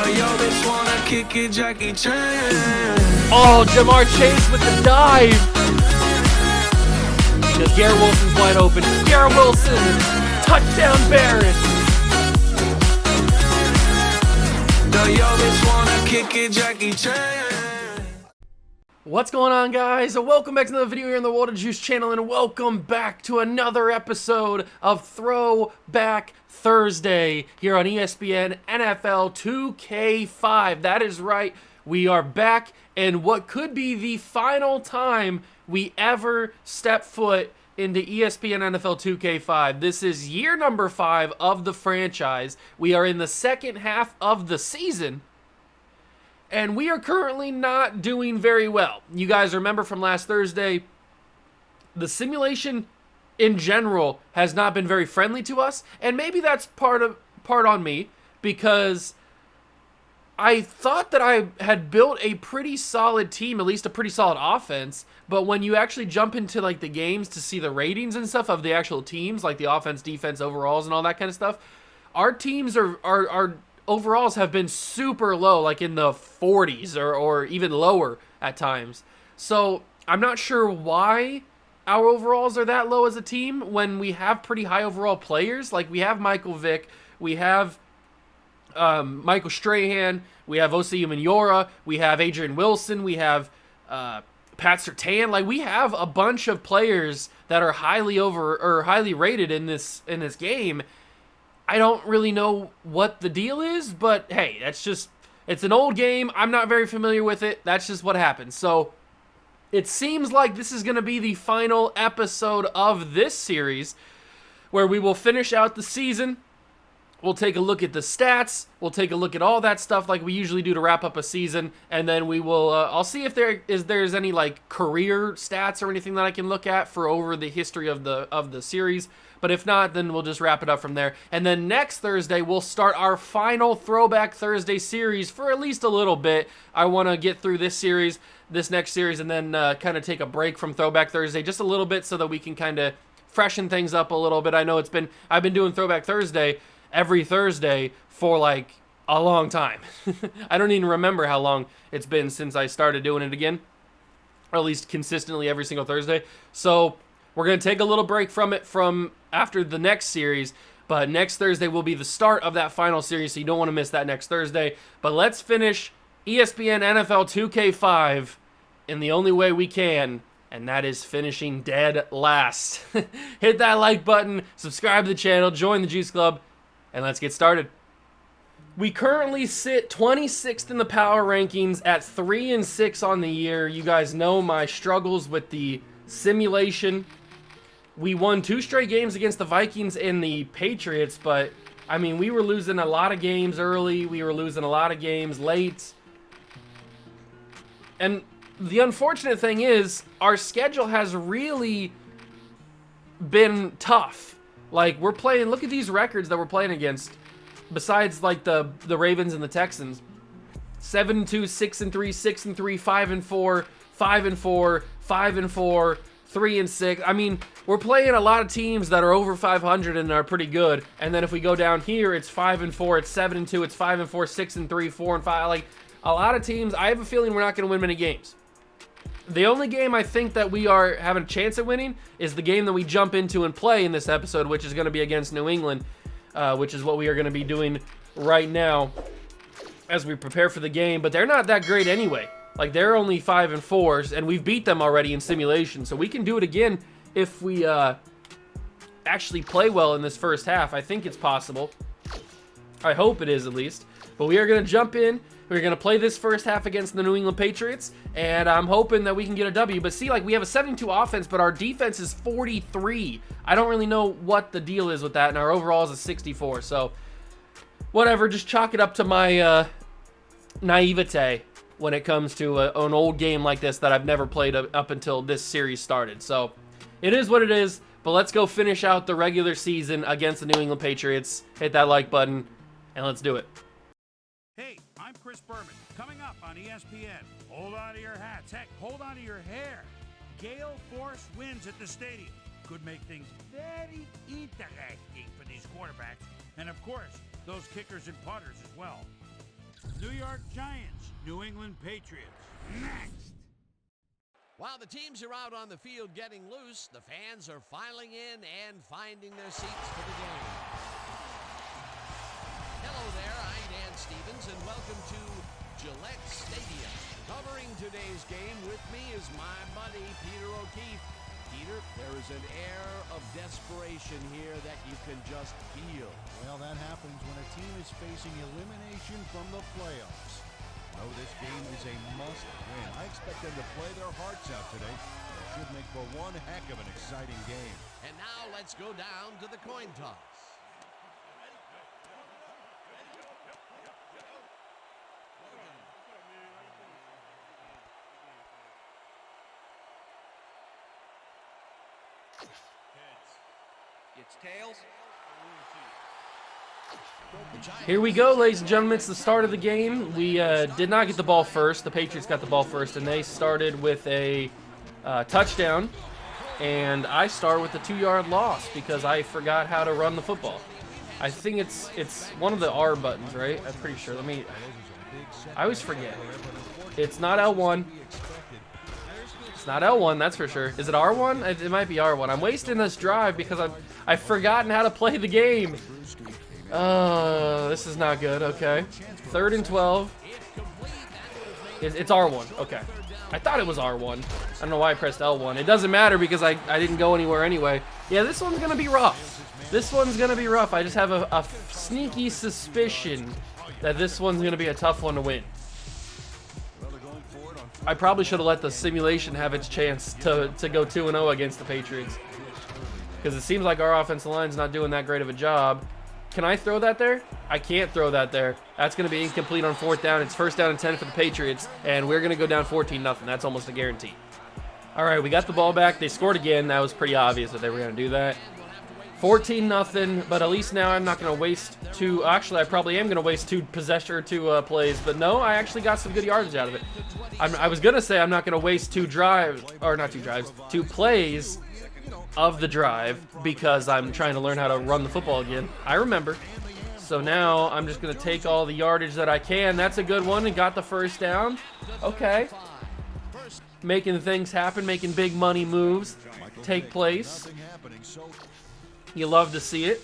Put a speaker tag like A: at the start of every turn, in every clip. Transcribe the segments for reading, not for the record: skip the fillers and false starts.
A: Oh, Jamar Chase with the dive. Because Garrett Wilson's wide open. Garrett Wilson, touchdown Bears. What's going on, guys? Welcome back to another video here on the World of Juice channel, and welcome back to another episode of Throwback Thursday here on ESPN NFL 2K5. That is right, we are back, and what could be the final time we ever step foot into ESPN NFL 2K5. This is year number 5 of the franchise. We are in the second half of the season, and we are currently not doing very well. You guys remember from last Thursday, the simulation in general has not been very friendly to us, and maybe that's part on me, because I thought that I had built a pretty solid team, at least a pretty solid offense, but when you actually jump into like the games to see the ratings and stuff of the actual teams, like the offense, defense, overalls, and all that kind of stuff, our teams are overalls have been super low, like in the 40s or even lower at times. So I'm not sure why our overalls are that low as a team when we have pretty high overall players. Like we have Michael Vick, we have Michael Strahan, we have Osi Umenyiora, we have Adrian Wilson, we have Pat Surtain. Like we have a bunch of players that are highly rated in this game. I don't really know what the deal is, but hey, it's an old game. I'm not very familiar with it. That's just what happens. So it seems like this is going to be the final episode of this series where we will finish out the season. We'll take a look at the stats. We'll take a look at all that stuff like we usually do to wrap up a season, and then we will. I'll see if there's any like career stats or anything that I can look at for over the history of the series. But if not, then we'll just wrap it up from there. And then next Thursday, we'll start our final Throwback Thursday series for at least a little bit. I want to get through this next series, and then kind of take a break from Throwback Thursday just a little bit so that we can kind of freshen things up a little bit. I know I've been doing Throwback Thursday every Thursday for like a long time. I don't even remember how long it's been since I started doing it again, or at least consistently every single Thursday. So we're going to take a little break from it from after the next series, but next Thursday will be the start of that final series, so you don't want to miss that next Thursday. But let's finish ESPN NFL 2K5 in the only way we can, and that is finishing dead last. Hit that like button, subscribe to the channel, join the Juice Club, and let's get started. We currently sit 26th in the power rankings at 3-6 on the year. You guys know my struggles with the simulation. We won 2 straight games against the Vikings and the Patriots, but I mean, we were losing a lot of games early. We were losing a lot of games late. And the unfortunate thing is, our schedule has really been tough. Like, we're playing, look at these records that we're playing against. Besides, like, the Ravens and the Texans. 7-2, 6-3, 6-3, 5-4, 5-4, 5-4, 3-6. I mean, we're playing a lot of teams that are over 500 and are pretty good. And then if we go down here, it's 5-4, it's 7-2, it's 5-4, 6-3, 4-5. Like, a lot of teams, I have a feeling we're not going to win many games. The only game I think that we are having a chance at winning is the game that we jump into and play in this episode, which is going to be against New England, which is what we are going to be doing right now as we prepare for the game. But they're not that great anyway. Like, they're only 5-4, and we've beat them already in simulation. So we can do it again if we actually play well in this first half. I think it's possible. I hope it is, at least. But we are going to jump in. We're going to play this first half against the New England Patriots, and I'm hoping that we can get a W. But see, like, we have a 72 offense, but our defense is 43. I don't really know what the deal is with that, and our overall is a 64. So, whatever, just chalk it up to my naivete when it comes to an old game like this that I've never played up until this series started. So, it is what it is, but let's go finish out the regular season against the New England Patriots. Hit that like button, and let's do it.
B: Hey, I'm Chris Berman. Coming up on ESPN, hold on to your hats. Heck, hold on to your hair. Gale force winds at the stadium. Could make things very interesting for these quarterbacks. And of course, those kickers and punters as well. New York Giants, New England Patriots. Next.
C: While the teams are out on the field getting loose, the fans are filing in and finding their seats for the game. Hello there, I'm Dan Stevens, and welcome to Gillette Stadium. Covering today's game with me is my buddy, Peter O'Keefe. Peter, there is an air of desperation here that you can just feel.
D: Well, that happens when a team is facing elimination from the playoffs. No, this game is a must-win. I expect them to play their hearts out today. It should make for one heck of an exciting game.
C: And now let's go down to the coin toss.
E: It's tails.
A: Here we go, ladies and gentlemen. It's the start of the game. We did not get the ball first. The Patriots got the ball first, and they started with a touchdown. And I started with a 2-yard loss because I forgot how to run the football. I think it's one of the R buttons, right? I'm pretty sure. I always forget. It's not L1. It's not L1, that's for sure. Is it R1? It might be R1. I'm wasting this drive because I've forgotten how to play the game. Oh, this is not good. Okay. 3rd and 12. It's R1. Okay. I thought it was R1. I don't know why I pressed L1. It doesn't matter because I didn't go anywhere anyway. Yeah, this one's going to be rough. This one's going to be rough. I just have a sneaky suspicion that this one's going to be a tough one to win. I probably should have let the simulation have its chance to go 2-0 against the Patriots. Because it seems like our offensive line's not doing that great of a job. Can I throw that there? I can't throw that there. That's going to be incomplete on 4th down. It's 1st down and 10 for the Patriots, and we're going to go down 14-0. That's almost a guarantee. All right, we got the ball back. They scored again. That was pretty obvious that they were going to do that. 14-0, but at least now I'm not going to waste two. Actually, I probably am going to waste two plays, but no, I actually got some good yardage out of it. I was going to say I'm not going to waste two plays of the drive because I'm trying to learn how to run the football again. I remember. So now I'm just going to take all the yardage that I can. That's a good one and got the 1st down. Okay. Making things happen, making big money moves take place. You love to see it.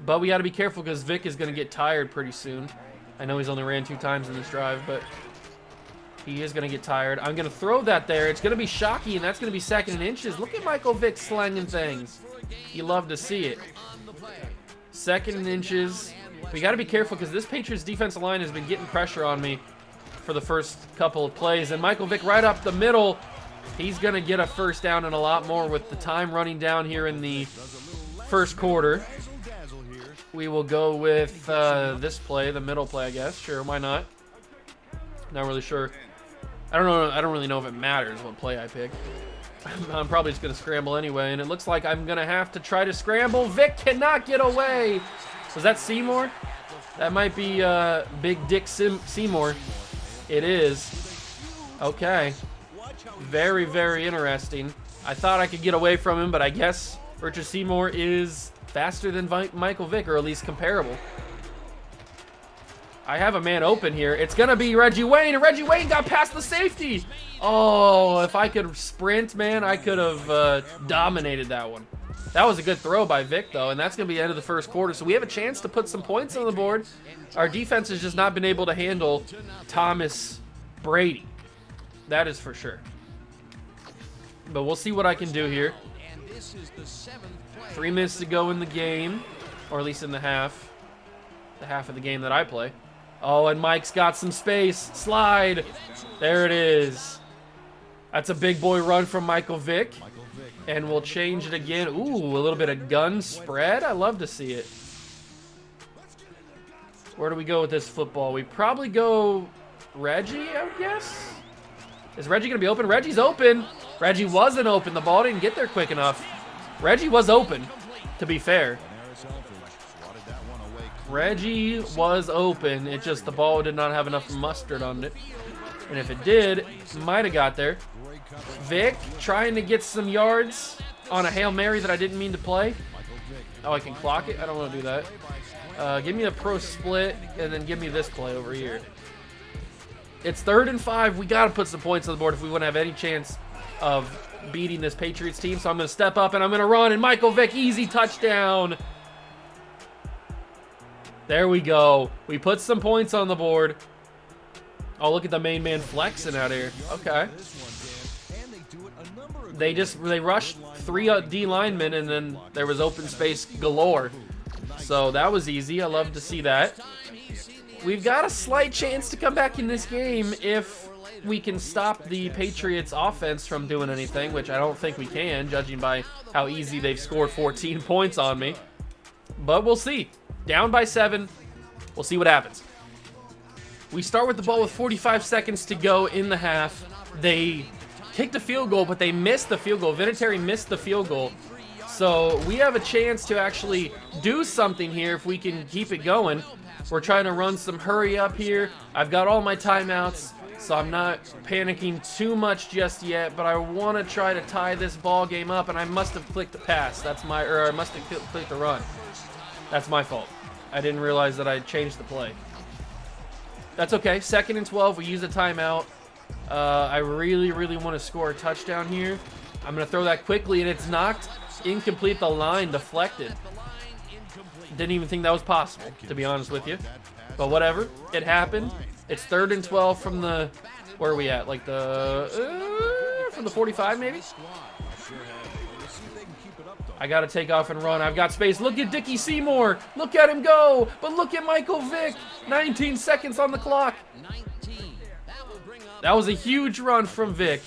A: But we got to be careful because Vic is going to get tired pretty soon. I know he's only ran 2 times in this drive, but he is going to get tired. I'm going to throw that there. It's going to be shocky, and that's going to be 2nd and inches. Look at Michael Vick slanging things. You love to see it. 2nd and inches. We got to be careful because this Patriots defensive line has been getting pressure on me for the first couple of plays. And Michael Vick right up the middle. He's going to get a 1st down and a lot more with the time running down here in the 1st quarter. We will go with this play, the middle play, I guess. Sure, why not? Not really sure. I don't know. I don't really know if it matters what play I pick. I'm probably just going to scramble anyway, and it looks like I'm going to have to try to scramble. Vic cannot get away. Was that Seymour? That might be Big Dick Seymour. It is. Okay. Very, very interesting. I thought I could get away from him, but I guess Richard Seymour is faster than Michael Vick, or at least comparable. I have a man open here. It's going to be Reggie Wayne, and Reggie Wayne got past the safety. Oh, if I could sprint, man, I could have dominated that one. That was a good throw by Vic, though, and that's going to be the end of the 1st quarter. So we have a chance to put some points on the board. Our defense has just not been able to handle Thomas Brady. That is for sure. But we'll see what I can do here. 3 minutes to go in the game, or at least in the half of the game that I play. Oh, and Mike's got some space. Slide. There it is. That's a big boy run from Michael Vick. And we'll change it again. Ooh, a little bit of gun spread. I love to see it. Where do we go with this football? We probably go Reggie, I would guess. Is Reggie going to be open? Reggie's open. Reggie wasn't open. The ball didn't get there quick enough. Reggie was open, to be fair. Reggie was open. It just, the ball did not have enough mustard on it. And if it did, might have got there. Vic trying to get some yards on a Hail Mary that I didn't mean to play. Oh, I can clock it? I don't want to do that. Give me a pro split, and then give me this play over here. It's 3rd and 5. We got to put some points on the board if we want to have any chance of beating this Patriots team. So I'm going to step up, and I'm going to run, and Michael Vick, easy touchdown. There we go. We put some points on the board. Oh, look at the main man flexing out here. Okay. They rushed 3 D linemen, and then there was open space galore. So that was easy. I love to see that. We've got a slight chance to come back in this game if we can stop the Patriots offense from doing anything, which I don't think we can, judging by how easy they've scored 14 points on me. But we'll see. Down by 7. We'll see what happens. We start with the ball with 45 seconds to go in the half. They kicked a field goal, but they missed the field goal. Vinatieri missed the field goal. So we have a chance to actually do something here if we can keep it going. We're trying to run some hurry up here. I've got all my timeouts, so I'm not panicking too much just yet, but I want to try to tie this ball game up, and I must have clicked the pass. Or I must have clicked the run. That's my fault. I didn't realize that I changed the play. That's okay. 2nd and 12. We use a timeout. I really, really want to score a touchdown here. I'm going to throw that quickly, and it's knocked incomplete. The line deflected. Didn't even think that was possible, to be honest with you. But whatever. It happened. It's 3rd and 12 from the... Where are we at? Like from the 45, maybe? I got to take off and run. I've got space. Look at Dickie Seymour. Look at him go. But look at Michael Vick. 19 seconds on the clock. That was a huge run from Vick.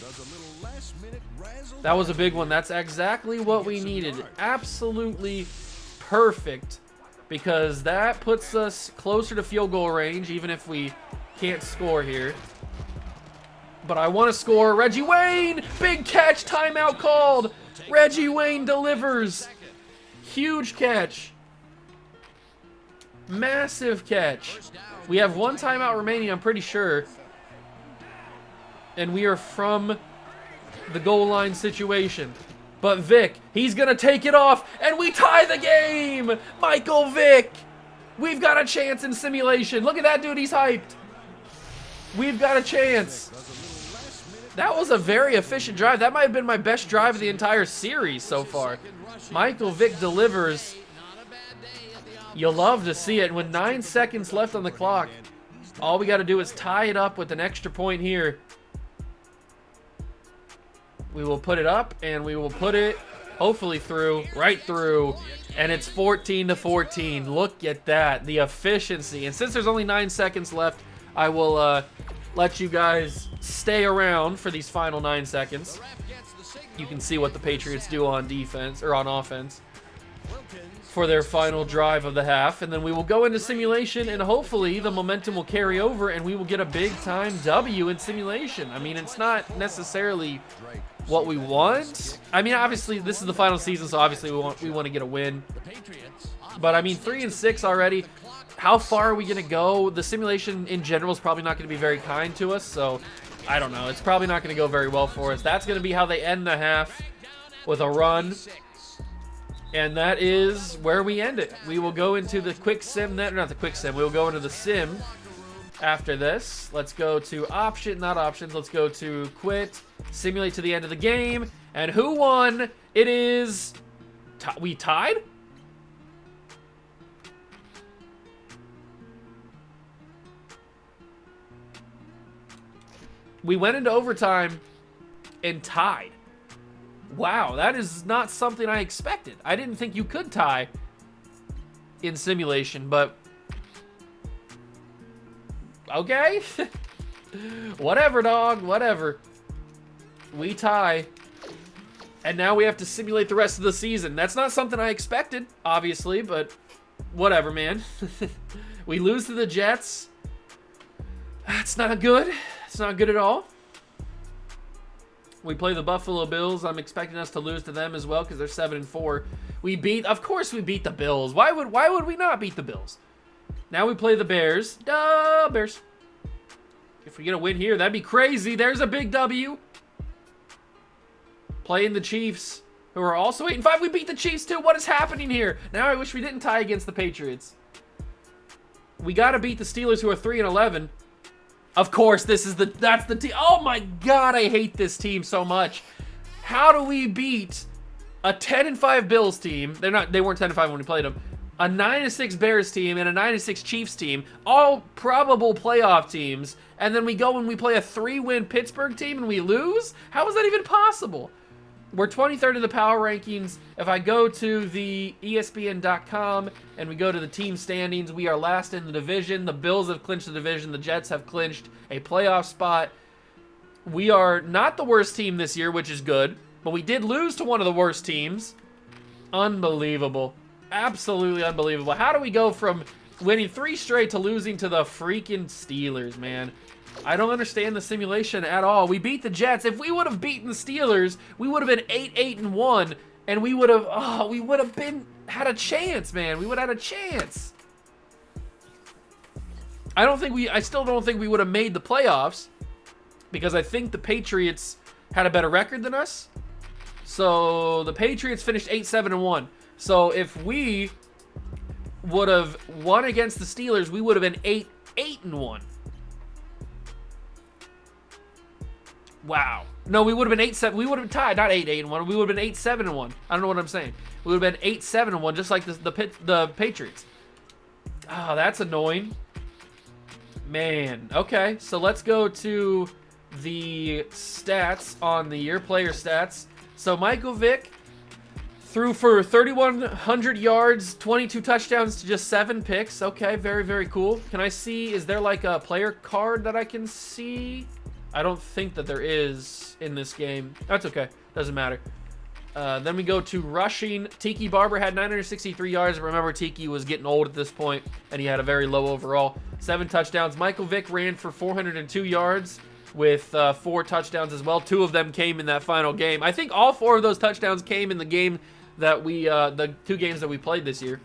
A: That was a big one. That's exactly what we needed. Absolutely perfect. Because that puts us closer to field goal range, even if we can't score here. But I want to score. Reggie Wayne! Big catch. Timeout called. Reggie Wayne delivers. Huge catch. Massive catch. We have 1 timeout remaining, I'm pretty sure. And we are from the goal line situation. But Vick, he's going to take it off, and we tie the game! Michael Vick! We've got a chance in simulation. Look at that dude, he's hyped. We've got a chance. That was a very efficient drive. That might have been my best drive of the entire series so far. Michael Vick delivers. You'll love to see it. With 9 seconds left on the clock, all we got to do is tie it up with an extra point here. We will put it up, and we will put it, hopefully, right through, and it's 14-14. Look at that, the efficiency. And since there's only 9 seconds left, I will let you guys stay around for these final 9 seconds. You can see what the Patriots do on defense, or on offense, for their final drive of the half, and then we will go into simulation, and hopefully the momentum will carry over, and we will get a big-time W in simulation. I mean, it's not necessarily what we want. I mean, obviously, this is the final season, so obviously we want to get a win. But, I mean, 3-6 already. How far are we going to go? The simulation in general is probably not going to be very kind to us, so I don't know. It's probably not going to go very well for us. That's going to be how they end the half, with a run. And that is where we end it. We will go into the quick sim, not the quick sim, we will go into the sim after this. Let's go to not options, let's go to quit, simulate to the end of the game. And who won? It is, we tied? We went into overtime and tied. Wow, that is not something I expected. I didn't think you could tie in simulation, but okay. Whatever, dog, whatever. We tie, and now we have to simulate the rest of the season. That's not something I expected, obviously, but whatever, man. We lose to the Jets. That's not good. It's not good at all. We play the Buffalo Bills. I'm expecting us to lose to them as well because they're 7-4. Of course we beat the Bills. Why would we not beat the Bills? Now we play the Bears. Duh, Bears. If we get a win here, that'd be crazy. There's a big W. Playing the Chiefs, who are also 8-5. We beat the Chiefs too. What is happening here? Now I wish we didn't tie against the Patriots. We got to beat the Steelers, who are 3-11. Of course, that's the team. Oh my God, I hate this team so much. How do we beat a 10-5 Bills team? They weren't 10-5 when we played them. A 9-6 Bears team and a 9-6 Chiefs team, all probable playoff teams, and then we go and we play a 3-win Pittsburgh team and we lose? How is that even possible? We're 23rd in the power rankings. If I go to the ESPN.com and we go to the team standings, we are last in the division. The Bills have clinched the division. The Jets have clinched a playoff spot. We are not the worst team this year, which is good, but we did lose to one of the worst teams. Unbelievable. Absolutely unbelievable. How do we go from winning 3 straight to losing to the freaking Steelers, man? I don't understand the simulation at all. We beat the Jets. If we would have beaten the Steelers, we would have been 8-1, and we would have had a chance, man. We would have had a chance. I still don't think we would have made the playoffs, because I think the Patriots had a better record than us. So the Patriots finished 8-7-1. So if we would have won against the Steelers, we would have been 8-1. Wow. No, we would have been 8-7. We would have tied, not 8-1. We would have been 8-7-1. I don't know what I'm saying. We would have been 8-7-1, just like the Patriots. Oh, that's annoying. Man. Okay, so let's go to the stats on the year, player stats. So Michael Vick threw for 3,100 yards, 22 touchdowns to just 7 picks. Okay, very, very cool. Can I see, is there like a player card that I can see? I don't think that there is in this game. That's okay. Doesn't matter. Then we go to rushing. Tiki Barber had 963 yards. Remember, Tiki was getting old at this point, and he had a very low overall. 7 touchdowns. Michael Vick ran for 402 yards with 4 touchdowns as well. 2 of them came in that final game. I think all 4 of those touchdowns came in the game that the 2 games that we played this year.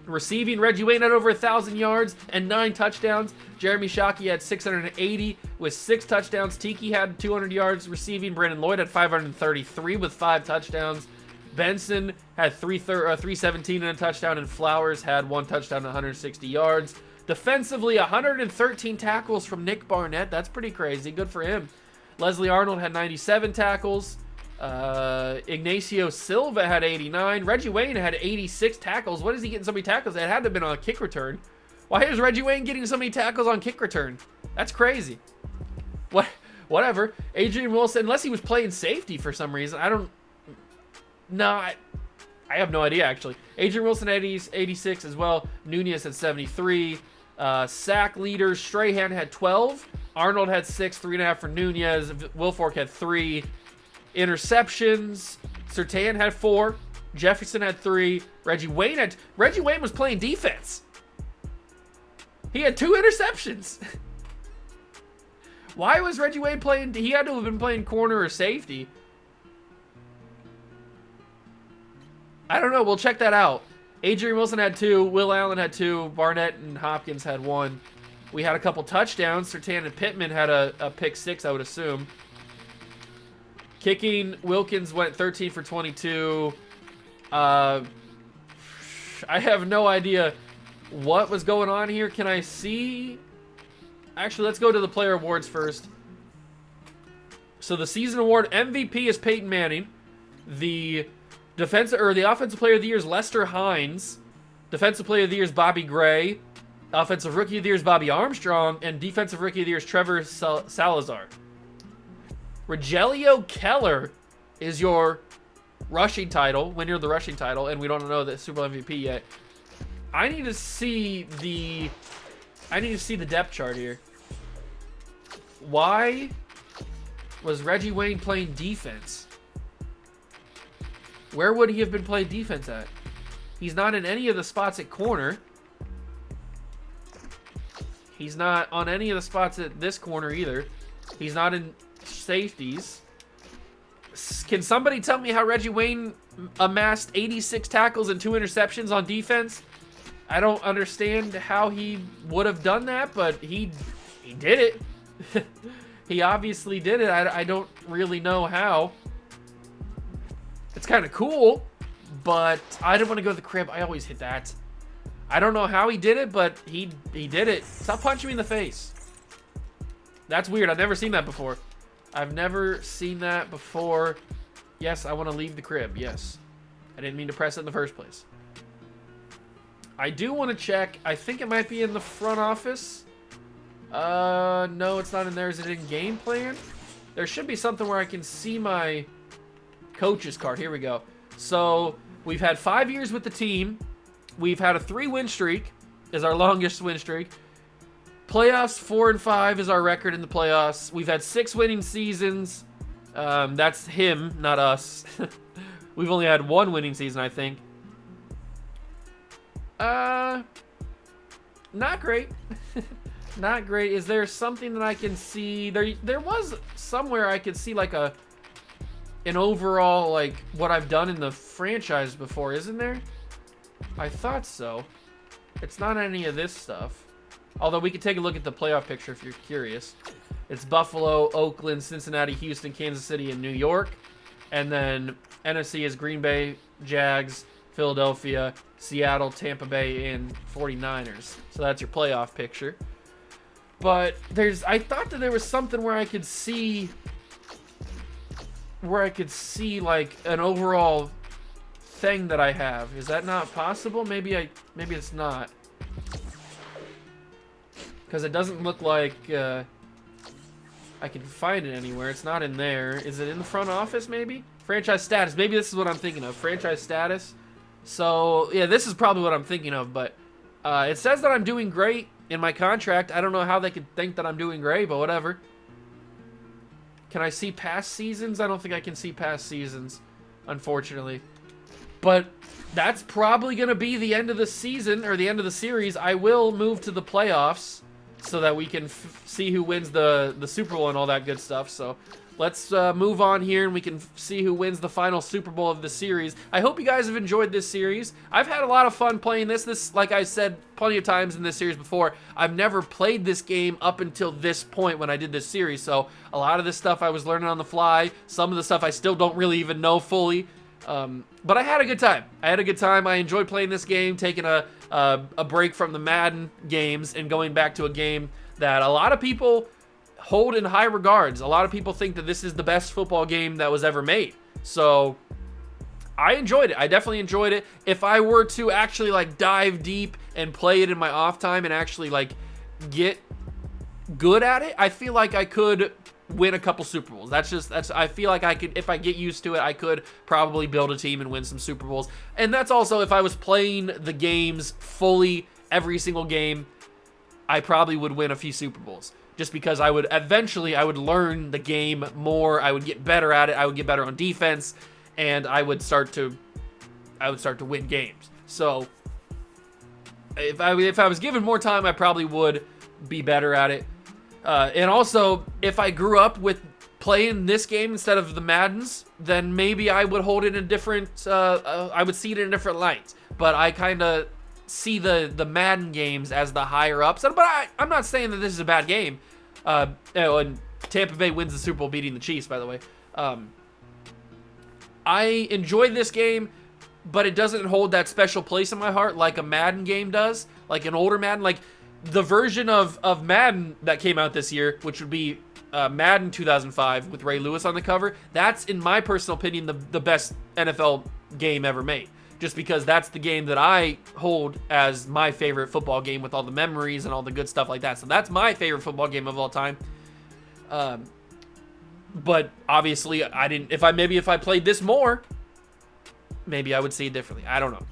A: Receiving, Reggie Wayne had over 1,000 yards and 9 touchdowns. Jeremy Shockey had 680 with 6 touchdowns. Tiki had 200 yards receiving. Brandon Lloyd had 533 with 5 touchdowns. Benson had 317 and a touchdown, and Flowers had 1 touchdown and 160 yards. Defensively, 113 tackles from Nick Barnett. That's pretty crazy. Good for him. Leslie Arnold had 97 tackles. Ignacio Silva had 89. Reggie Wayne had 86 tackles. What is he getting so many tackles? It had to have been on a kick return. Why is Reggie Wayne getting so many tackles on kick return? That's crazy. Whatever. Adrian Wilson, unless he was playing safety for some reason. I have no idea, actually. Adrian Wilson had 86 as well. Nunez had 73. Sack leaders, Strahan had 12. Arnold had 6, 3.5 for Nunez. Wilfork had 3. Interceptions, Surtain had 4. Jefferson had 3. Reggie Wayne was playing defense. He had 2 interceptions. Why was Reggie Wayne playing? He had to have been playing corner or safety. I don't know. We'll check that out. Adrian Wilson had 2. Will Allen had 2. Barnett and Hopkins had 1. We had a couple touchdowns. Surtain and Pittman had a pick 6, I would assume. Kicking, Wilkins went 13 for 22. I have no idea what was going on here. Can I see? Actually, let's go to the player awards first. So the season award MVP is Peyton Manning. The offensive player of the year is Lester Hines. Defensive player of the year is Bobby Gray. Offensive rookie of the year is Bobby Armstrong. And defensive rookie of the year is Trevor Salazar. Rogelio Keller is your rushing title, winner of the rushing title, and we don't know the Super Bowl MVP yet. I need to see the depth chart here. Why was Reggie Wayne playing defense? Where would he have been playing defense at? He's not in any of the spots at corner. He's not on any of the spots at this corner either. He's not in safeties. Can somebody tell me how Reggie Wayne amassed 86 tackles and 2 interceptions on defense? I don't understand how he would have done that, but he did it. He obviously did it. I don't really know how. It's kind of cool, but I don't want to go to the crib. I always hit that. I don't know how he did it, but he did it. Stop punching me in the face. That's weird. I've never seen that before. I've never seen that before. Yes, I want to leave the crib. Yes. I didn't mean to press it in the first place. I do want to check. I think it might be in the front office. No, it's not in there. Is it in game plan? There should be something where I can see my coach's card. Here we go. So we've had 5 years with the team. We've had a 3-win streak, is our longest win streak. Playoffs 4-5 is our record in the playoffs. We've had 6 winning seasons. That's him, not us. We've only had 1 winning season, I think. Not great. Not great. Is there something that I can see? There was somewhere I could see like an overall, like what I've done in the franchise before, isn't there? I thought so. It's not any of this stuff. Although we could take a look at the playoff picture if you're curious. It's Buffalo, Oakland, Cincinnati, Houston, Kansas City, and New York. And then NFC is Green Bay, Jags, Philadelphia, Seattle, Tampa Bay, and 49ers. So that's your playoff picture. But I thought that there was something where I could see like an overall thing that I have. Is that not possible? Maybe it's not. Because it doesn't look like I can find it anywhere. It's not in there. Is it in the front office maybe? Franchise status. Maybe this is what I'm thinking of. Franchise status. So, yeah, this is probably what I'm thinking of. But it says that I'm doing great in my contract. I don't know how they could think that I'm doing great, but whatever. Can I see past seasons? I don't think I can see past seasons, unfortunately. But that's probably going to be the end of the season, or the end of the series. I will move to the playoffs so that we can see who wins the Super Bowl and all that good stuff. So let's move on here, and we can see who wins the final Super Bowl of the series. I hope you guys have enjoyed this series. I've had a lot of fun playing this. This, like I said plenty of times in this series before, I've never played this game up until this point when I did this series. So a lot of this stuff I was learning on the fly. Some of the stuff I still don't really even know fully. But I had a good time. I enjoyed playing this game, taking a break from the Madden games and going back to a game that a lot of people hold in high regards. A lot of people think that this is the best football game that was ever made. So I enjoyed it. I definitely enjoyed it. If I were to actually like dive deep and play it in my off time and actually like get good at it, I feel like I could win a couple Super Bowls. I feel like I could, if I get used to it, I could probably build a team and win some Super Bowls. And that's also if I was playing the games fully every single game, I probably would win a few Super Bowls. Just because I would learn the game more, I would get better at it, I would get better on defense, and I would start to win games. So if I was given more time, I probably would be better at it. And also, if I grew up with playing this game instead of the Maddens, then maybe I would hold it in a different, I would see it in a different light. But I kind of see the Madden games as the higher ups. But I'm not saying that this is a bad game. And Tampa Bay wins the Super Bowl beating the Chiefs, by the way. I enjoyed this game, but it doesn't hold that special place in my heart like a Madden game does, like an older Madden. Like the version of Madden that came out this year, which would be Madden 2005 with Ray Lewis on the cover, that's, in my personal opinion, the best NFL game ever made. Just because that's the game that I hold as my favorite football game with all the memories and all the good stuff like that. So that's my favorite football game of all time. But obviously, if I played this more, maybe I would see it differently. I don't know.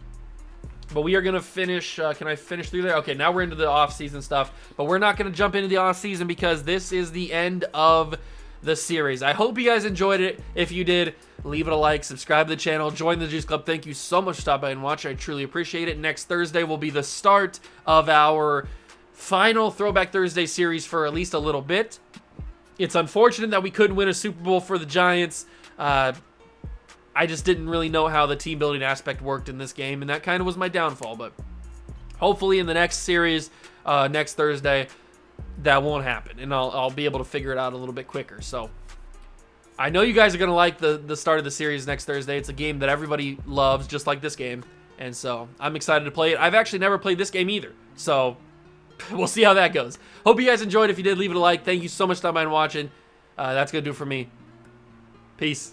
A: But we are going to finish. Can I finish through there? Okay, now we're into the off-season stuff. But we're not going to jump into the off-season because this is the end of the series. I hope you guys enjoyed it. If you did, leave it a like, subscribe to the channel, join the Juice Club. Thank you so much for stopping by and watching. I truly appreciate it. Next Thursday will be the start of our final Throwback Thursday series for at least a little bit. It's unfortunate that we couldn't win a Super Bowl for the Giants. I just didn't really know how the team building aspect worked in this game, and that kind of was my downfall. But hopefully in the next series, next Thursday, that won't happen, and I'll be able to figure it out a little bit quicker. So I know you guys are going to like the start of the series next Thursday. It's a game that everybody loves, just like this game. And so I'm excited to play it. I've actually never played this game either. So we'll see how that goes. Hope you guys enjoyed. If you did, leave it a like. Thank you so much for stopping by and watching. That's going to do it for me. Peace.